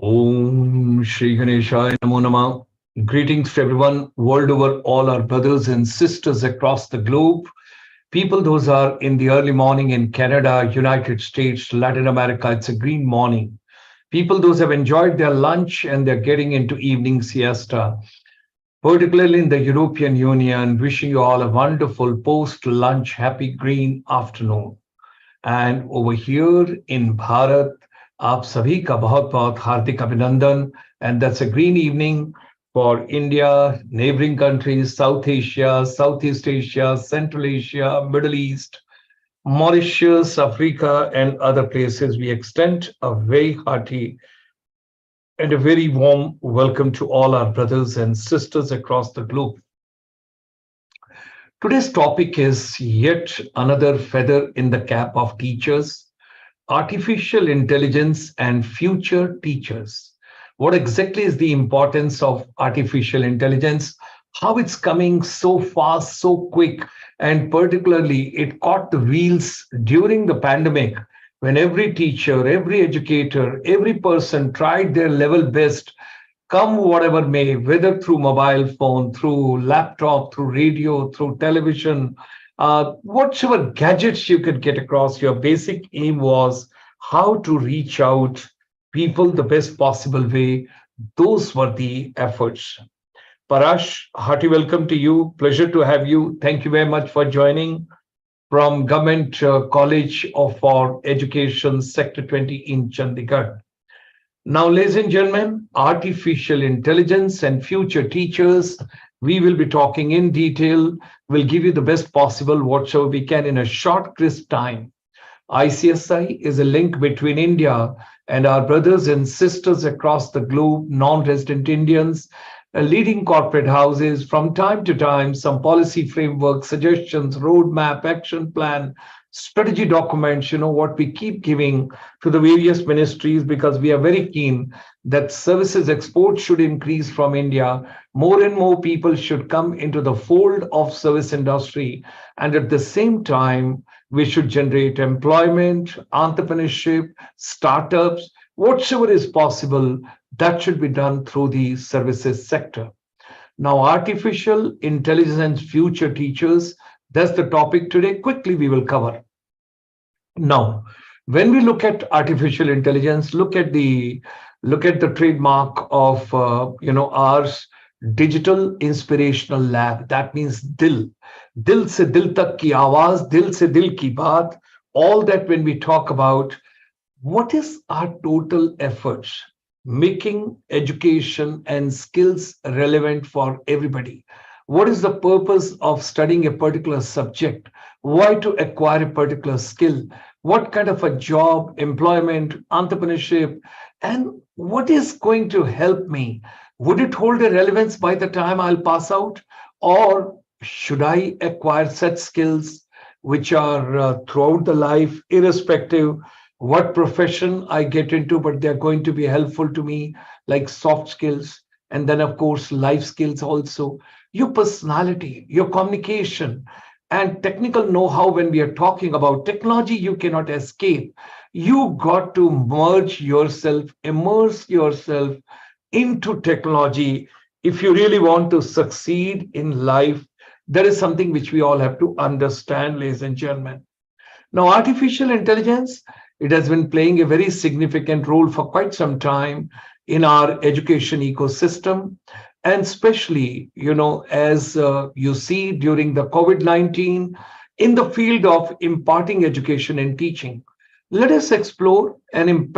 Om Shri Ganeshaya Namo Namah. Greetings to everyone world over, all our brothers and sisters across the globe. People, those are in the early morning in Canada, United States, Latin America, it's a green morning. People, those have enjoyed their lunch and they're getting into evening siesta, particularly in the European Union, wishing you all a wonderful post-lunch happy green afternoon. And over here in Bharat, आप सभी का बहुत बहुत हार्दिक अभिनंदन. And that's a green evening for India, neighboring countries, South Asia, Southeast Asia, Central Asia, Middle East, Mauritius, Africa, and other places. We extend a very hearty and a very warm welcome to all our brothers and sisters across the globe. Today's topic is yet another feather in the cap of teachers: artificial intelligence and future teachers. What exactly is the importance of artificial intelligence? How it's coming so fast, so quick, and particularly it caught the wheels during the pandemic when every teacher, every educator, every person tried their level best, come whatever may, whether through mobile phone, through laptop, through radio, through television, whatever gadgets you could get across, your basic aim was how to reach out people the best possible way. Those were the efforts. Parash, hearty welcome to you. Pleasure to have you. Thank you very much for joining from Government College of for Education, Sector 20 in Chandigarh. Now, ladies and gentlemen, artificial intelligence and future teachers, we will be talking in detail. We'll give you the best possible whatsoever we can in a short, crisp time. ICSI is a link between India and our brothers and sisters across the globe, non-resident Indians, leading corporate houses. From time to time, some policy framework, suggestions, roadmap, action plan, strategy documents, what we keep giving to the various ministries, because we are very keen that services export should increase from India. More and more people should come into the fold of service industry. And at the same time, we should generate employment, entrepreneurship, startups, whatsoever is possible, that should be done through the services sector. Now, artificial intelligence and future teachers, that's the topic today. Quickly, we will cover. Now, when we look at artificial intelligence, look at the trademark of ours, digital inspirational lab. That means dil se dil tak ki awaaz, dil se dil ki baat. All that when we talk about what is our total efforts making education and skills relevant for everybody? What is the purpose of studying a particular subject? Why to acquire a particular skill? What kind of a job, employment, entrepreneurship, and what is going to help me? Would it hold a relevance by the time I'll pass out? Or should I acquire such skills which are throughout the life, irrespective what profession I get into, but they're going to be helpful to me, like soft skills, and then, of course, life skills also, your personality, your communication, and technical know-how. When we are talking about technology, you cannot escape. You got to merge yourself, immerse yourself into technology if you really want to succeed in life. That is something which we all have to understand, ladies and gentlemen. Now, artificial intelligence, it has been playing a very significant role for quite some time in our education ecosystem. And especially, as you see during the COVID-19 in the field of imparting education and teaching, let us explore and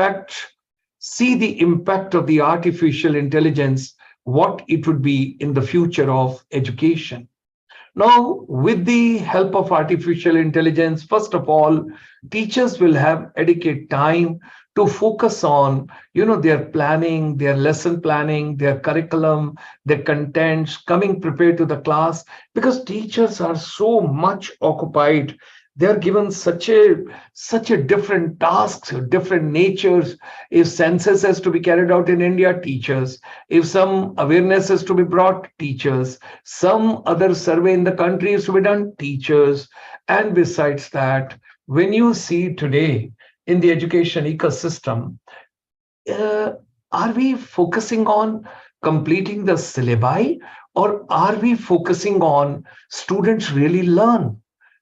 see the impact of the artificial intelligence, what it would be in the future of education. Now, with the help of artificial intelligence, first of all, teachers will have adequate time to focus on, their planning, their lesson planning, their curriculum, their contents, coming prepared to the class, because teachers are so much occupied. They are given such a different tasks, different natures. If census has to be carried out in India, teachers. If some awareness is to be brought, teachers. Some other survey in the country is to be done, teachers. And besides that, when you see today in the education ecosystem, Are we focusing on completing the syllabi, or are we focusing on students really learn?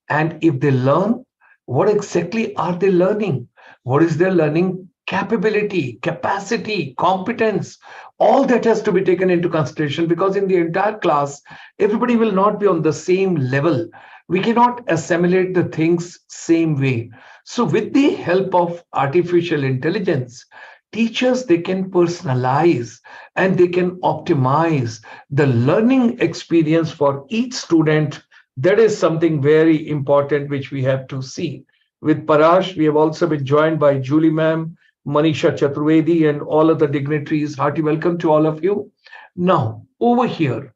And if they learn, what exactly are they learning? What is their learning capability, capacity, competence? All that has to be taken into consideration, because in the entire class, everybody will not be on the same level. We cannot assimilate the things same way. So with the help of artificial intelligence, teachers, they can personalize and they can optimize the learning experience for each student. That is something very important which we have to see. With Parash, we have also been joined by Julie ma'am, Manisha Chaturvedi, and all other dignitaries. Hearty welcome to all of you. Now, over here,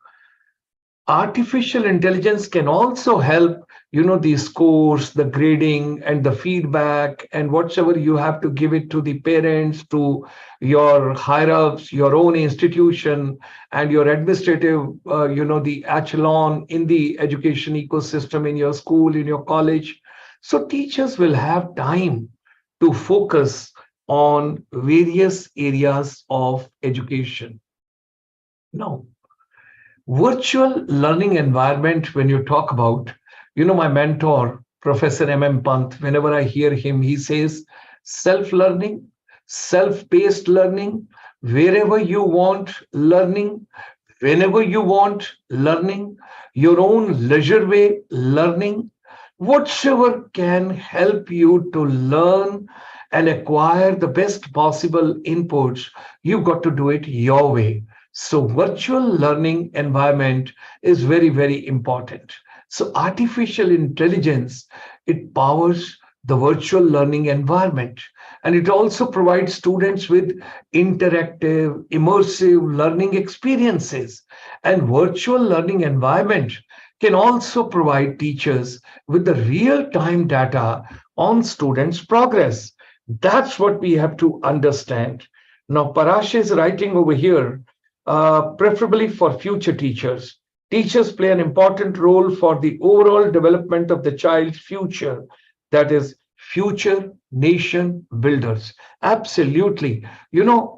artificial intelligence can also help, the scores, the grading, and the feedback, and whatever you have to give it to the parents, to your higher ups, your own institution, and your administrative, the echelon in the education ecosystem in your school, in your college. So teachers will have time to focus on various areas of education. Now, virtual learning environment, when you talk about, my mentor, Professor M. Pant, whenever I hear him, he says self learning, self paced learning, wherever you want learning, whenever you want learning, your own leisure way learning, whatsoever can help you to learn and acquire the best possible inputs, you've got to do it your way. So virtual learning environment is very, very important. So artificial intelligence, it powers the virtual learning environment, and it also provides students with interactive, immersive learning experiences. And virtual learning environment can also provide teachers with the real-time data on students' progress. That's what we have to understand. Now, Parash is writing over here, preferably for future teachers. Teachers play an important role for the overall development of the child's future, that is, future nation builders. Absolutely.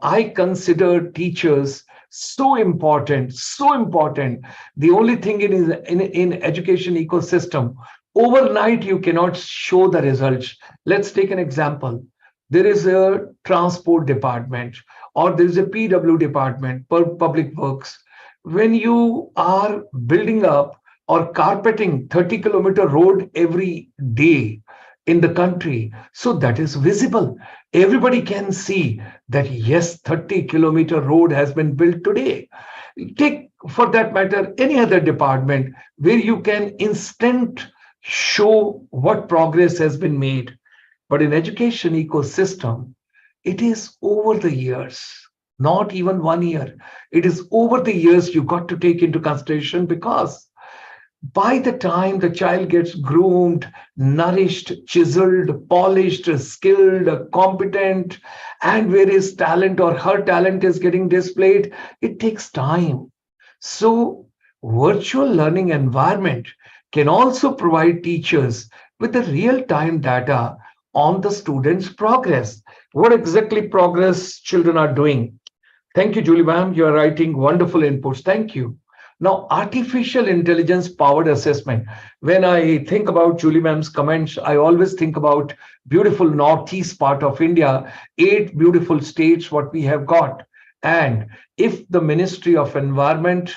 I consider teachers so important, so important. The only thing in education ecosystem, overnight you cannot show the results. Let's take an example. There is a transport department, or there is a PW department, per public works. When you are building up or carpeting 30-kilometer road every day in the country, so that is visible. Everybody can see that yes, 30-kilometer road has been built today. Take, for that matter, any other department where you can instant show what progress has been made. But in education ecosystem, it is over the years, not even 1 year. It is over the years you got to take into consideration, because by the time the child gets groomed, nourished, chiseled, polished, skilled, competent, and where his talent or her talent is getting displayed, it takes time. So, virtual learning environment can also provide teachers with the real-time data on the students' progress. What exactly progress children are doing. Thank you, Julie ma'am. You are writing wonderful inputs. Thank you. Now, artificial intelligence powered assessment. When I think about Julie ma'am's comments, I always think about beautiful northeast part of India, 8 beautiful states what we have got. And if the Ministry of Environment,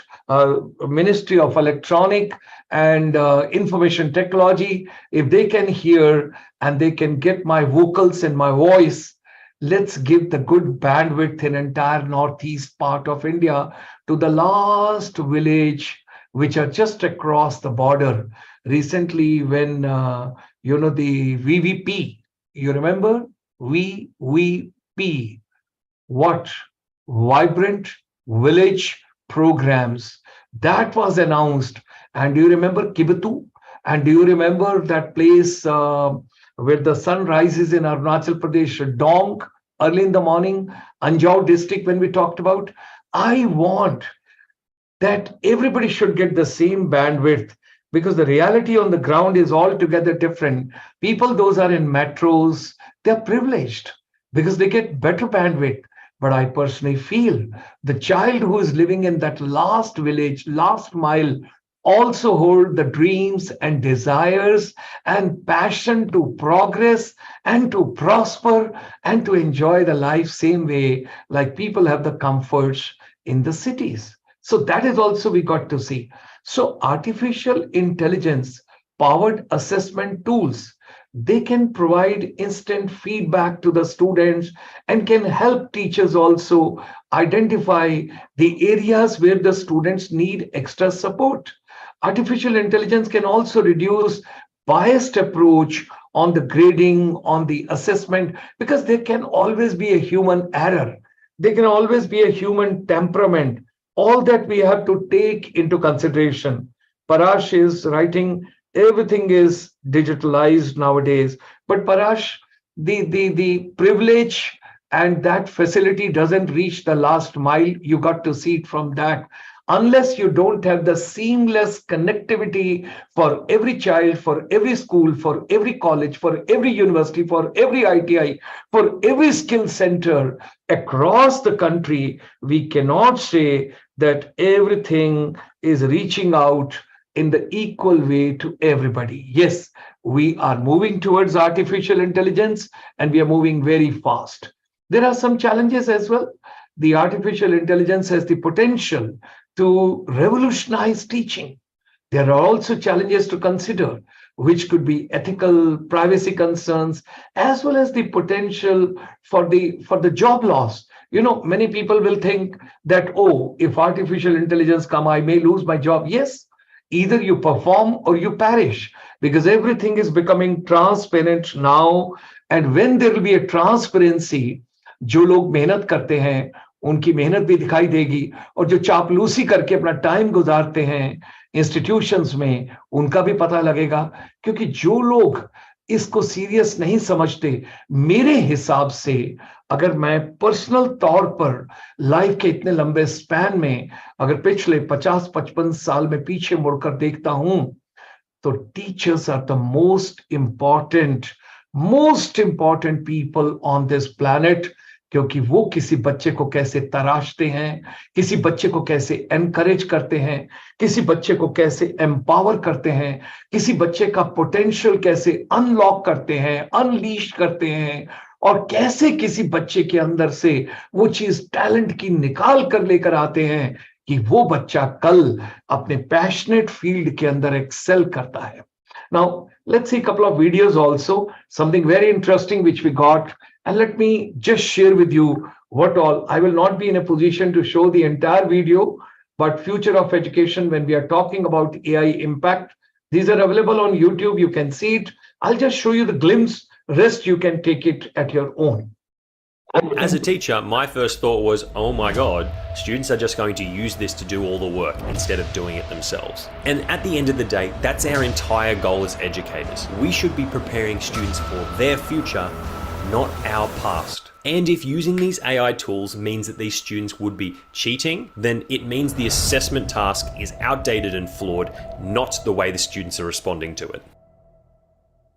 Ministry of Electronic and Information Technology, if they can hear and they can get my vocals and my voice, let's give the good bandwidth in entire northeast part of India to the last village which are just across the border. Recently, when the VVP, you remember VVP, what vibrant village programs that was announced. And do you remember Kibatu? And do you remember that place where the sun rises in Arunachal Pradesh, Dong, early in the morning, Anjao district, when we talked about? I want that everybody should get the same bandwidth, because the reality on the ground is altogether different. People, those are in metros, they're privileged because they get better bandwidth. But I personally feel the child who is living in that last village, last mile, also hold the dreams and desires and passion to progress and to prosper and to enjoy the life same way like people have the comforts in the cities. So that is also we got to see. So artificial intelligence powered assessment tools, they can provide instant feedback to the students and can help teachers also identify the areas where the students need extra support. Artificial intelligence can also reduce biased approach on the grading, on the assessment, because there can always be a human error. There can always be a human temperament. All that we have to take into consideration. Parash is writing, everything is digitalized nowadays. But Parash, the privilege and that facility doesn't reach the last mile. You got to see it from that. Unless you don't have the seamless connectivity for every child, for every school, for every college, for every university, for every ITI, for every skill center across the country, we cannot say that everything is reaching out in the equal way to everybody. Yes, we are moving towards artificial intelligence and we are moving very fast. There are some challenges as well. The artificial intelligence has the potential to revolutionize teaching. There are also challenges to consider, which could be ethical, privacy concerns, as well as the potential for the job loss. You know, many people will think that, oh, if artificial intelligence come, I may lose my job. Yes, either you perform or you perish, because everything is becoming transparent now. And when there will be a transparency, जो लोग मेहनत करते हैं उनकी मेहनत भी दिखाई देगी, और जो चापलूसी करके अपना टाइम गुजारते हैं इंस्टीट्यूशंस में, उनका भी पता लगेगा. क्योंकि जो लोग इसको सीरियस नहीं समझते, मेरे हिसाब से अगर मैं पर्सनल तौर पर लाइफ के इतने लंबे स्पैन में अगर पिछले 50-55 साल में पीछे मुड़कर देखता हूं, तो teachers are the most important people on this planet. क्योंकि वो किसी बच्चे को कैसे तराशते हैं, किसी बच्चे को कैसे एनकरेज करते हैं, किसी बच्चे को कैसे एम्पावर करते हैं, किसी बच्चे का पोटेंशियल कैसे अनलॉक करते हैं, अनलीश करते हैं, और कैसे किसी बच्चे के अंदर से वो चीज टैलेंट की निकाल कर लेकर आते हैं कि वो बच्चा कल अपने पैशनेट फील्ड के अंदर एक्सेल करता है. Now, let's see a couple of videos also, something very interesting which we got. And let me just share with you what all. I will not be in a position to show the entire video, but Future of Education, when we are talking about AI impact, these are available on YouTube. You can see it. I'll just show you the glimpse. Rest, you can take it at your own. As a teacher, my first thought was, oh my God, students are just going to use this to do all the work instead of doing it themselves. And at the end of the day, that's our entire goal as educators. We should be preparing students for their future, not our past. And if using these AI tools means that these students would be cheating, then it means the assessment task is outdated and flawed, not the way the students are responding to it.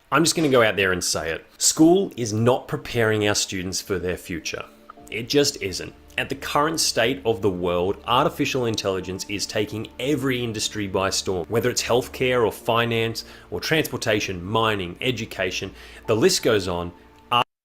I'm just going to go out there and say it. School is not preparing our students for their future. It just isn't. At the current state of the world, artificial intelligence is taking every industry by storm, whether it's healthcare or finance or transportation, mining, education, the list goes on.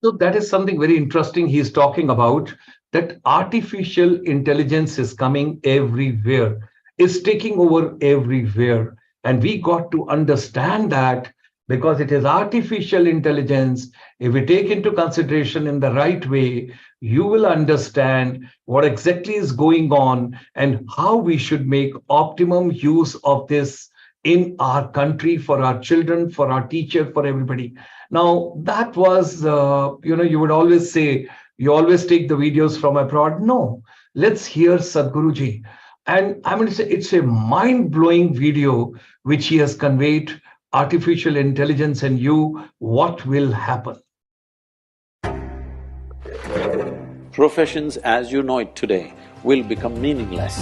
So that is something very interesting he's talking about, that artificial intelligence is coming everywhere, is taking over everywhere. And we got to understand that, because it is artificial intelligence. If we take into consideration in the right way, you will understand what exactly is going on and how we should make optimum use of this in our country, for our children, for our teachers, for everybody. Now, that was, you would always say, you always take the videos from abroad. No, let's hear Sadhguruji. And I'm going to say it's a mind-blowing video which he has conveyed. Artificial intelligence and you, what will happen? Professions as you know it today will become meaningless.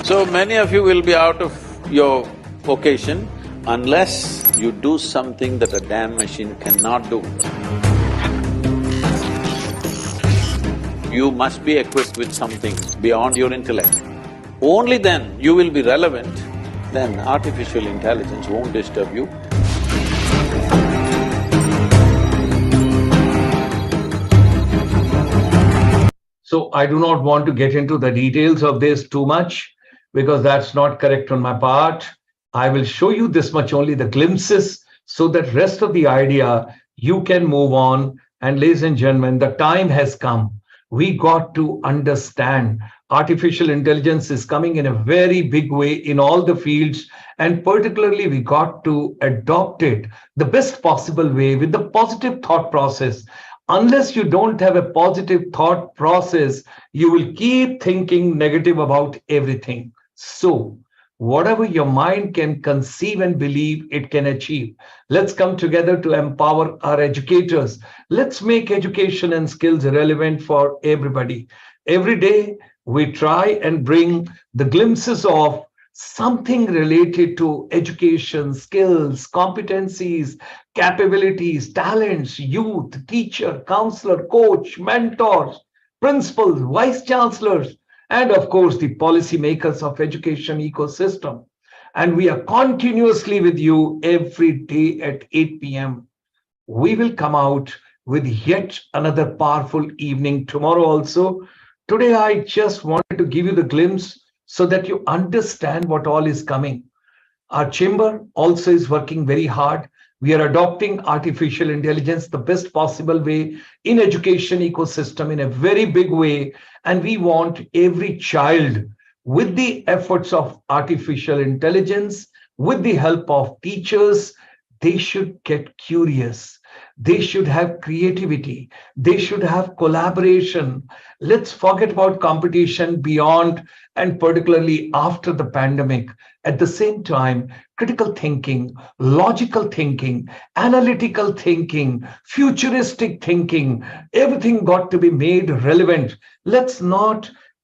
So many of you will be out of your vocation unless you do something that a damn machine cannot do. You must be equipped with something beyond your intellect. Only then you will be relevant, then artificial intelligence won't disturb you. So I do not want to get into the details of this too much because that's not correct on my part. I will show you this much only, the glimpses, so that rest of the idea you can move on. And ladies and gentlemen, the time has come. We got to understand artificial intelligence is coming in a very big way in all the fields, and particularly we got to adopt it the best possible way with the positive thought process. Unless you don't have a positive thought process, you will keep thinking negative about everything. So, whatever your mind can conceive and believe, it can achieve. Let's come together to empower our educators. Let's make education and skills relevant for everybody. Every day, we try and bring the glimpses of something related to education, skills, competencies, capabilities, talents, youth, teacher, counselor, coach, mentors, principals, vice chancellors, and of course the policymakers of education ecosystem. And we are continuously with you every day at 8 p.m. We will come out with yet another powerful evening tomorrow also. Today, I just wanted to give you the glimpse so that you understand what all is coming. Our chamber also is working very hard. We are adopting artificial intelligence the best possible way in education ecosystem in a very big way. And we want every child, with the efforts of artificial intelligence, with the help of teachers, they should get curious. They should have creativity. They should have collaboration. Let's forget about competition beyond and particularly after the pandemic. At the same time, critical thinking, logical thinking, analytical thinking, futuristic thinking, everything got to be made relevant.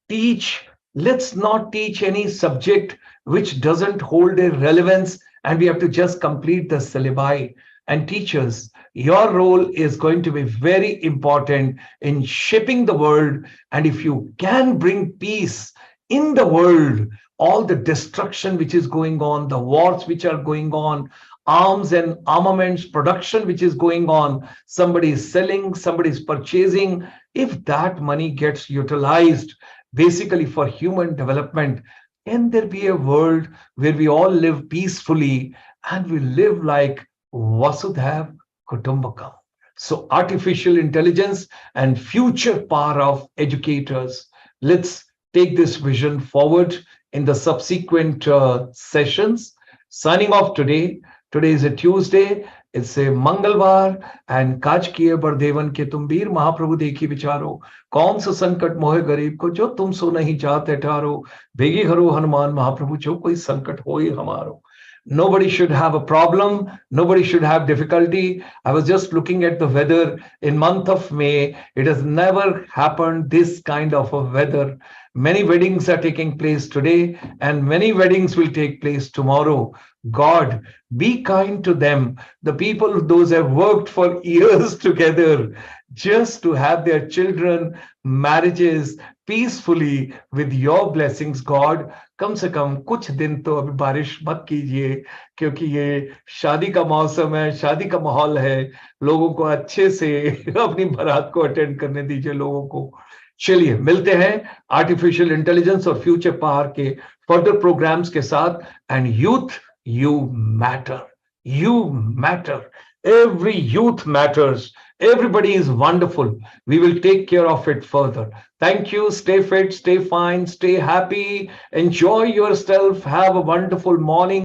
Teach, let's not teach any subject which doesn't hold a relevance and we have to just complete the syllabi. And teachers, your role is going to be very important in shaping the world. And if you can bring peace in the world, all the destruction which is going on, the wars which are going on, arms and armaments production which is going on, somebody is selling, somebody is purchasing, if that money gets utilized basically for human development, can there be a world where we all live peacefully and we live like Vasudhaiv Kutumbakam? So artificial intelligence and future power of educators. Let's take this vision forward in the subsequent sessions. Signing off today. Today is a Tuesday. It's a Mangalwar and काज किए बरदेवन के तुम वीर महाप्रभु देखी विचारो कौन सा संकट मोहे गरीब को जो तुम सो नहीं जाते ठारो बेगी हरो हनुमान महाप्रभु जो कोई संकट होए हमारो. Nobody should have a problem. Nobody should have difficulty. I was just looking at the weather in month of May. It has never happened this kind of a weather. Many weddings are taking place today and many weddings will take place tomorrow. God, be kind to them. The people, those have worked for years together just to have their children, marriages peacefully with your blessings, God. कम से कम कुछ दिन तो अभी बारिश मत कीजिए क्योंकि ये शादी का मौसम है, शादी का माहौल है, लोगों को अच्छे से अपनी बारात को अटेंड करने दीजिए लोगों को. चलिए मिलते हैं आर्टिफिशियल इंटेलिजेंस और फ्यूचर पावर के फर्दर प्रोग्राम्स के साथ. And youth, you matter. You matter. Every youth matters. Everybody is wonderful. We will take care of it further. Thank you. Stay fit, stay fine, stay happy. Enjoy yourself. Have a wonderful morning.